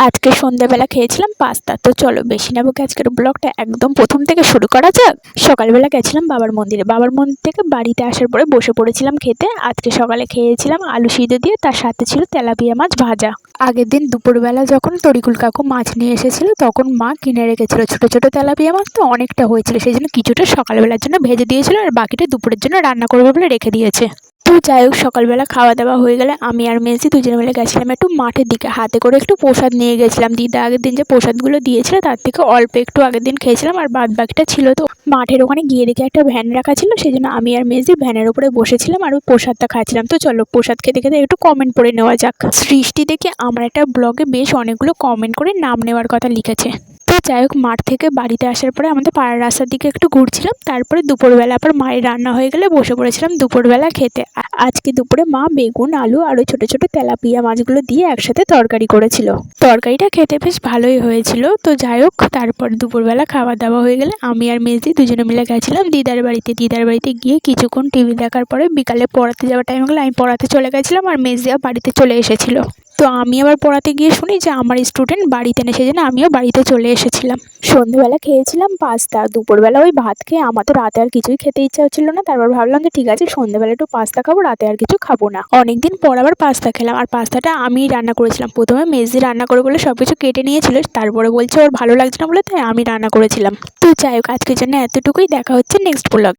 আজকে সন্ধ্যাবেলা খেয়েছিলাম পাস্তা। তো চলো বেশি না বকে আজকের ব্লগটা একদম প্রথম থেকে শুরু করা যাক। সকালবেলা গেছিলাম বাবার মন্দিরে। বাবার মন্দির থেকে বাড়িতে আসার পরে বসে পড়েছিলাম খেতে। আজকে সকালে খেয়েছিলাম আলু সিদ্ধ দিয়ে, তার সাথে ছিল তেলাপিয়া মাছ ভাজা। আগের দিন দুপুরবেলা যখন তরিকুল কাকু মাছ নিয়ে এসেছিল তখন মা কিনে রেখেছিল ছোট ছোট তেলাপিয়া মাছ, তো অনেকটা হয়েছিল, সেই জন্য কিছুটা সকালবেলার জন্য ভেজে দিয়েছিল আর বাকিটা দুপুরের জন্য রান্না করবে বলে রেখে দিয়েছে। তো যাই হোক, সকালবেলা খাওয়া দাওয়া হয়ে গেলে আমি আর মেজি দুজনে মিলে গেছিলাম একটু মাঠের দিকে। হাতে করে একটু প্রসাদ নিয়ে গেছিলাম। দিদা আগের দিন যে প্রসাদগুলো দিয়েছিল তার থেকে অল্প একটু আগের দিন খেয়েছিলাম, আর বাদ বাকিটা ছিল। তো মাঠের ওখানে গিয়ে দেখে একটা ভ্যান রাখা ছিল, সেই জন্য আমি আর মেজি ভ্যানের উপরে বসেছিলাম আর ওই প্রসাদটা খাচ্ছিলাম। তো চলো প্রসাদ খেতে খেতে একটু কমেন্ট পড়ে নেওয়া যাক। সৃষ্টি দেখে আমার একটা ব্লগে বেশ অনেকগুলো কমেন্ট করে নাম নেওয়ার কথা লিখেছে। তো যাই হোক, মাঠ থেকে বাড়িতে আসার পরে আমাদের পাড়ার রাস্তার দিকে একটু ঘুরছিলাম। তারপরে দুপুরবেলা আবার মায়ের রান্না হয়ে গেলে বসে পড়েছিলাম দুপুরবেলা খেতে। আজকে দুপুরে মা বেগুন, আলু আর ওই ছোটো ছোটো তেলাপিয়া মাছগুলো দিয়ে একসাথে তরকারি করেছিল। তরকারিটা খেতে বেশ ভালোই হয়েছিল। তো যাই হোক, তারপর দুপুরবেলা খাওয়া দাওয়া হয়ে গেলে আমি আর মেজি দুজনে মিলে গেছিলাম দিদার বাড়িতে। দিদার বাড়িতে গিয়ে কিছুক্ষণ টিভি দেখার পরে বিকালে পড়াতে যাওয়ার টাইম হলে আমি পড়াতে চলে গেছিলাম আর মেজিয়া বাড়িতে চলে এসেছিল। তো আমি আবার পড়াতে গিয়ে শুনি যে আমার স্টুডেন্ট বাড়িতে নেই, সেই জন্য আমিও বাড়িতে চলে এসেছিলাম। সন্ধ্যেবেলা খেয়েছিলাম পাস্তা, দুপুরবেলা ওই ভাত খেয়ে আমার তো রাতে আর কিছুই খেতে ইচ্ছা হচ্ছিল না। তারপর ভাবলাম যে ঠিক আছে, সন্ধ্যেবেলা একটু পাস্তা খাবো, রাতে আর কিছু খাবো না। অনেকদিন পর আবার পাস্তা খেলাম, আর পাস্তাটা আমিই রান্না করেছিলাম। প্রথমে মেজি রান্না করে বলে সবকিছু কেটে নিয়েছিল, তারপরে বলছে ওর ভালো লাগছে না বলে তাই আমি রান্না করেছিলাম। তো যাই হোক, আজকের জন্য এতটুকুই। দেখা হচ্ছে নেক্সট ব্লগ।